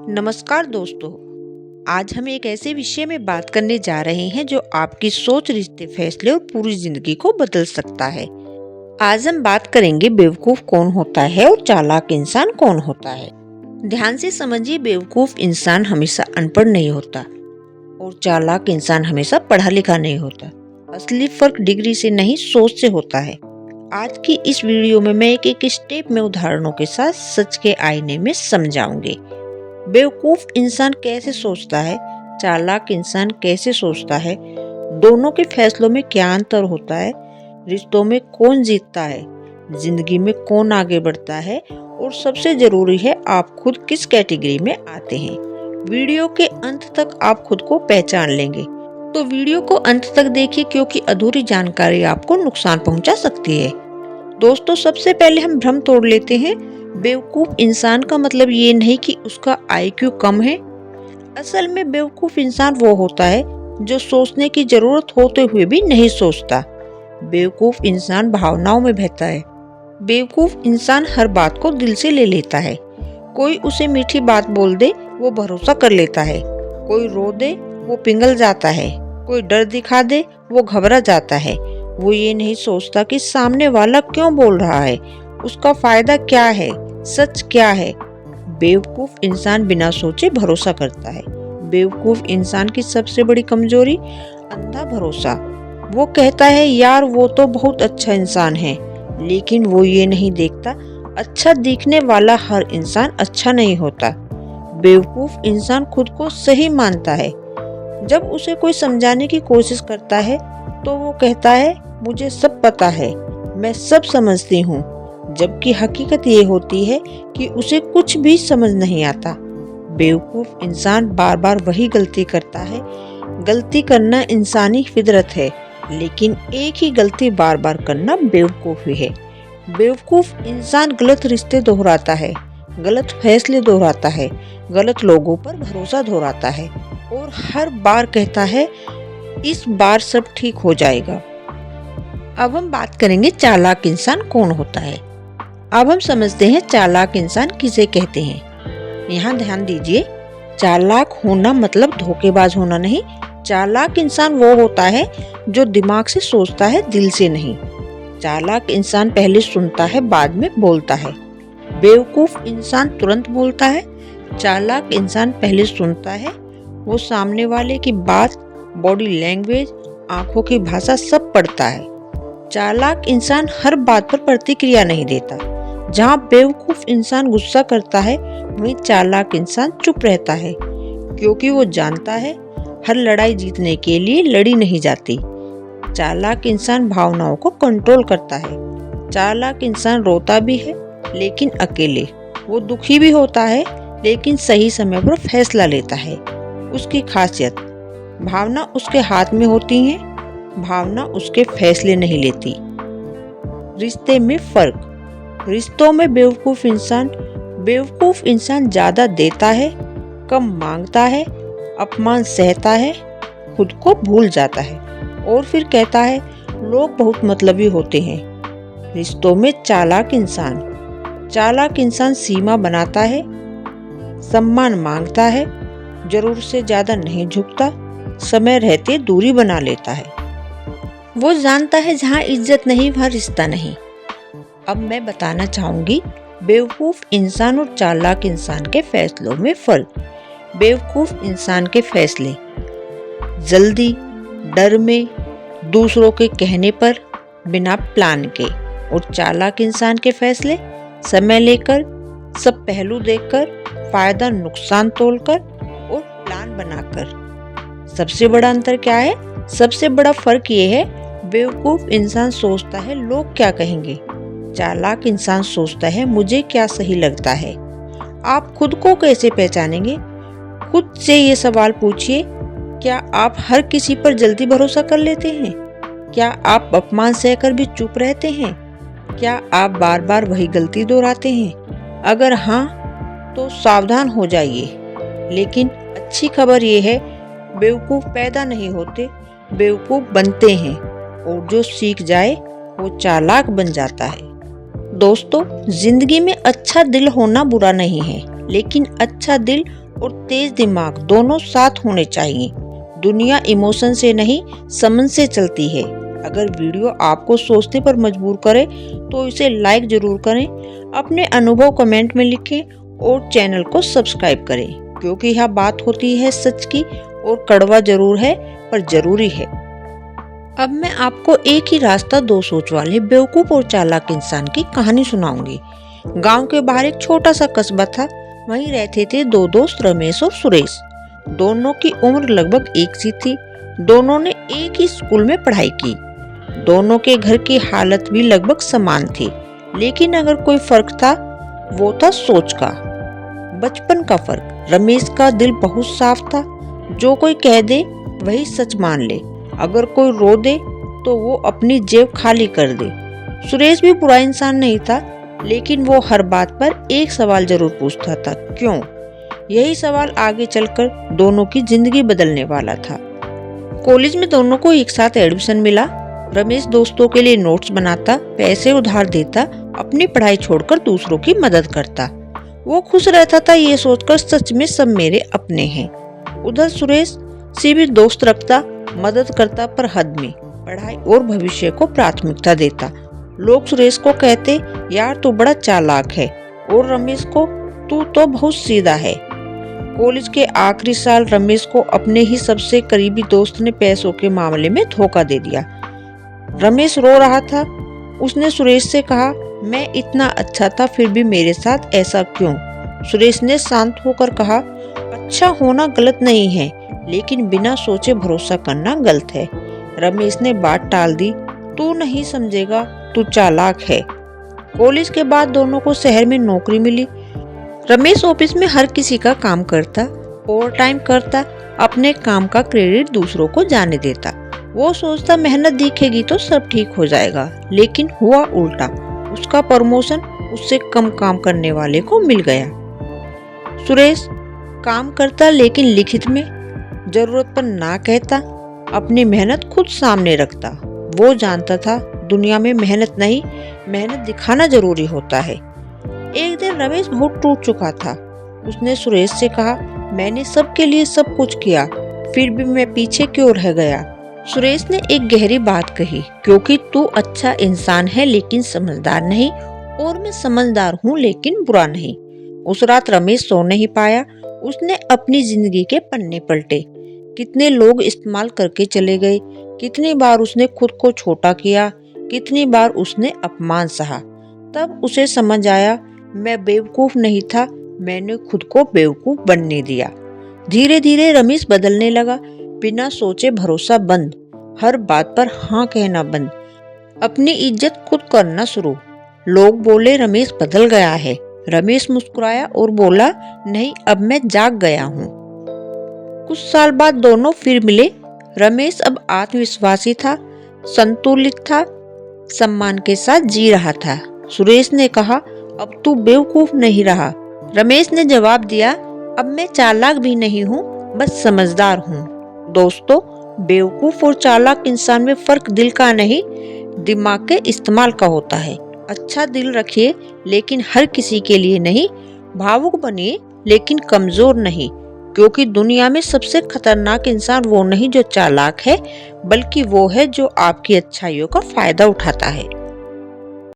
नमस्कार दोस्तों। आज हम एक ऐसे विषय में बात करने जा रहे हैं जो आपकी सोच, रिश्ते, फैसले और पूरी जिंदगी को बदल सकता है। आज हम बात करेंगे बेवकूफ कौन होता है और चालाक इंसान कौन होता है। ध्यान से समझिए, बेवकूफ इंसान हमेशा अनपढ़ नहीं होता और चालाक इंसान हमेशा पढ़ा लिखा नहीं होता। असली फर्क डिग्री से नहीं, सोच से होता है। आज की इस वीडियो में मैं एक स्टेप में उदाहरणों के साथ सच के आईने में समझाऊंगी। बेवकूफ इंसान कैसे सोचता है, चालाक इंसान कैसे सोचता है, दोनों के फैसलों में क्या अंतर होता है, रिश्तों में कौन जीतता है, जिंदगी में कौन आगे बढ़ता है और सबसे जरूरी है आप खुद किस कैटेगरी में आते हैं। वीडियो के अंत तक आप खुद को पहचान लेंगे, तो वीडियो को अंत तक देखिए क्योंकि अधूरी जानकारी आपको नुकसान पहुंचा सकती है। दोस्तों, सबसे पहले हम भ्रम तोड़ लेते हैं। बेवकूफ इंसान का मतलब ये नहीं कि उसका आईक्यू कम है। असल में बेवकूफ इंसान वो होता है जो सोचने की जरूरत होते हुए भी नहीं सोचता। बेवकूफ इंसान भावनाओं में बहता है। बेवकूफ इंसान हर बात को दिल से ले लेता है। कोई उसे मीठी बात बोल दे वो भरोसा कर लेता है, कोई रो दे वो पिघल जाता है, कोई डर दिखा दे वो घबरा जाता है। वो ये नहीं सोचता कि सामने वाला क्यों बोल रहा है, उसका फायदा क्या है, सच क्या है। बेवकूफ इंसान बिना सोचे भरोसा करता है। बेवकूफ इंसान की सबसे बड़ी कमजोरी अंधा भरोसा। वो कहता है यार वो तो बहुत अच्छा इंसान है, लेकिन वो ये नहीं देखता अच्छा दिखने वाला हर इंसान अच्छा नहीं होता। बेवकूफ इंसान खुद को सही मानता है। जब उसे कोई समझाने की कोशिश करता है तो वो कहता है मुझे सब पता है, मैं सब समझती हूँ, जबकि हकीकत ये होती है कि उसे कुछ भी समझ नहीं आता। बेवकूफ इंसान बार बार वही गलती करता है। गलती करना इंसानी फितरत है, लेकिन एक ही गलती बार बार करना बेवकूफी है। बेवकूफ इंसान गलत रिश्ते दोहराता है, गलत फैसले दोहराता है, गलत लोगों पर भरोसा दोहराता है और हर बार कहता है इस बार सब ठीक हो जाएगा। अब हम बात करेंगे चालाक इंसान कौन होता है। अब हम समझते हैं चालाक इंसान किसे कहते हैं। यहाँ ध्यान दीजिए, चालाक होना मतलब धोखेबाज होना नहीं। चालाक इंसान वो होता है जो दिमाग से सोचता है, दिल से नहीं। चालाक इंसान पहले सुनता है, बाद में बोलता है। बेवकूफ इंसान तुरंत बोलता है। चालाक इंसान पहले सुनता है, वो सामने वाले की बात, बॉडी लैंग्वेज, आंखों की भाषा सब पढ़ता है। चालाक इंसान हर बात पर प्रतिक्रिया नहीं देता। जहाँ बेवकूफ इंसान गुस्सा करता है, वहीं चालाक इंसान चुप रहता है, क्योंकि वो जानता है हर लड़ाई जीतने के लिए लड़ी नहीं जाती। चालाक इंसान भावनाओं को कंट्रोल करता है। चालाक इंसान रोता भी है लेकिन अकेले। वो दुखी भी होता है लेकिन सही समय पर फैसला लेता है। उसकी खासियत, भावना उसके हाथ में होती है, भावना उसके फैसले नहीं लेती। रिश्ते में फर्क। रिश्तों में बेवकूफ इंसान ज्यादा देता है, कम मांगता है, अपमान सहता है, खुद को भूल जाता है और फिर कहता है लोग बहुत मतलबी होते हैं। रिश्तों में चालाक इंसान सीमा बनाता है, सम्मान मांगता है, जरूरत से ज्यादा नहीं झुकता, समय रहते दूरी बना लेता है। वो जानता है जहाँ इज्जत नहीं वहाँ रिश्ता नहीं। अब मैं बताना चाहूंगी बेवकूफ इंसान और चालाक इंसान के फैसलों में फर्क। बेवकूफ इंसान के फैसले जल्दी, डर में, दूसरों के कहने पर, बिना प्लान के। और चालाक इंसान के फैसले समय लेकर, सब पहलू देखकर, फायदा नुकसान तोलकर और प्लान बनाकर। सबसे बड़ा अंतर क्या है? सबसे बड़ा फर्क ये है, बेवकूफ इंसान सोचता है लोग क्या कहेंगे, चालाक इंसान सोचता है मुझे क्या सही लगता है। आप खुद को कैसे पहचानेंगे? खुद से ये सवाल पूछिए, क्या आप हर किसी पर जल्दी भरोसा कर लेते हैं? क्या आप अपमान सहकर भी चुप रहते हैं? क्या आप बार बार वही गलती दोहराते हैं? अगर हाँ तो सावधान हो जाइए। लेकिन अच्छी खबर ये है, बेवकूफ पैदा नहीं होते, बेवकूफ बनते हैं और जो सीख जाए वो चालाक बन जाता है। दोस्तों, जिंदगी में अच्छा दिल होना बुरा नहीं है, लेकिन अच्छा दिल और तेज दिमाग दोनों साथ होने चाहिए। दुनिया इमोशन से नहीं, समझ से चलती है। अगर वीडियो आपको सोचने पर मजबूर करे तो इसे लाइक जरूर करें, अपने अनुभव कमेंट में लिखें और चैनल को सब्सक्राइब करें, क्योंकि यह बात होती है सच की और कड़वा जरूर है पर जरूरी है। अब मैं आपको एक ही रास्ता दो सोच वाले बेवकूफ और चालाक इंसान की कहानी सुनाऊंगी। गांव के बाहर एक छोटा सा कस्बा था। वहीं रहते थे दो दोस्त, रमेश और सुरेश। दोनों की उम्र लगभग एक सी थी। दोनों ने एक ही स्कूल में पढ़ाई की। दोनों के घर की हालत भी लगभग समान थी, लेकिन अगर कोई फर्क था वो था सोच का, बचपन का फर्क। रमेश का दिल बहुत साफ था। जो कोई कह दे वही सच मान ले। अगर कोई रो दे तो वो अपनी जेब खाली कर दे। सुरेश भी बुरा इंसान नहीं था, लेकिन वो हर बात पर एक सवाल जरूर पूछता था, क्यों? यही सवाल आगे चलकर दोनों की जिंदगी बदलने वाला था। कॉलेज में दोनों को एक साथ एडमिशन मिला। रमेश दोस्तों के लिए नोट्स बनाता, पैसे उधार देता, अपनी पढ़ाई छोड़कर दूसरों की मदद करता। वो खुश रहता था ये सोचकर सच में सब मेरे अपने हैं। उधर सुरेश से भी दोस्त रखता, मदद करता पर हद में, पढ़ाई और भविष्य को प्राथमिकता देता। लोग सुरेश को कहते, यार तू बड़ा चालाक है, और रमेश को, तू तो बहुत सीधा है। कॉलेज के आखिरी साल रमेश को अपने ही सबसे करीबी दोस्त ने पैसों के मामले में धोखा दे दिया। रमेश रो रहा था। उसने सुरेश से कहा, मैं इतना अच्छा था फिर भी मेरे साथ ऐसा क्यों? सुरेश ने शांत होकर कहा, अच्छा होना गलत नहीं है, लेकिन बिना सोचे भरोसा करना गलत है। रमेश ने बात टाल दी, तू नहीं समझेगा, तू चालाक है। कॉलेज के बाद दोनों को शहर में नौकरी मिली। रमेश ऑफिस में हर किसी का काम करता, ओवर टाइम करता, अपने काम का क्रेडिट दूसरों को जाने देता। वो सोचता मेहनत दिखेगी तो सब ठीक हो जाएगा, लेकिन हुआ उल्टा। उसका प्रमोशन उससे कम काम करने वाले को मिल गया। सुरेश काम करता लेकिन लिखित में, जरूरत पर ना कहता, अपनी मेहनत खुद सामने रखता। वो जानता था दुनिया में मेहनत नहीं, मेहनत दिखाना जरूरी होता है। एक दिन रमेश बहुत टूट चुका था। उसने सुरेश से कहा, मैंने सबके लिए सब कुछ किया, फिर भी मैं पीछे क्यों रह गया? सुरेश ने एक गहरी बात कही, क्योंकि तू अच्छा इंसान है लेकिन समझदार नहीं, और मैं समझदार हूँ लेकिन बुरा नहीं। उस रात रमेश सो नहीं पाया। उसने अपनी जिंदगी के पन्ने पलटे। कितने लोग इस्तेमाल करके चले गए, कितनी बार उसने खुद को छोटा किया, कितनी बार उसने अपमान सहा। तब उसे समझ आया, मैं बेवकूफ नहीं था, मैंने खुद को बेवकूफ बनने दिया। धीरे धीरे रमेश बदलने लगा। बिना सोचे भरोसा बंद, हर बात पर हाँ कहना बंद, अपनी इज्जत खुद करना शुरू। लोग बोले रमेश बदल गया है। रमेश मुस्कुराया और बोला, नहीं, अब मैं जाग गया हूँ। कुछ साल बाद दोनों फिर मिले। रमेश अब आत्मविश्वासी था, संतुलित था, सम्मान के साथ जी रहा था। सुरेश ने कहा, अब तू बेवकूफ नहीं रहा। रमेश ने जवाब दिया, अब मैं चालाक भी नहीं हूँ, बस समझदार हूँ। दोस्तों, बेवकूफ और चालाक इंसान में फर्क दिल का नहीं, दिमाग के इस्तेमाल का होता है। अच्छा दिल रखिए लेकिन हर किसी के लिए नहीं, भावुक बनिए लेकिन कमजोर नहीं, क्योंकि दुनिया में सबसे खतरनाक इंसान वो नहीं जो चालाक है, बल्कि वो है जो आपकी अच्छाइयों का फायदा उठाता है।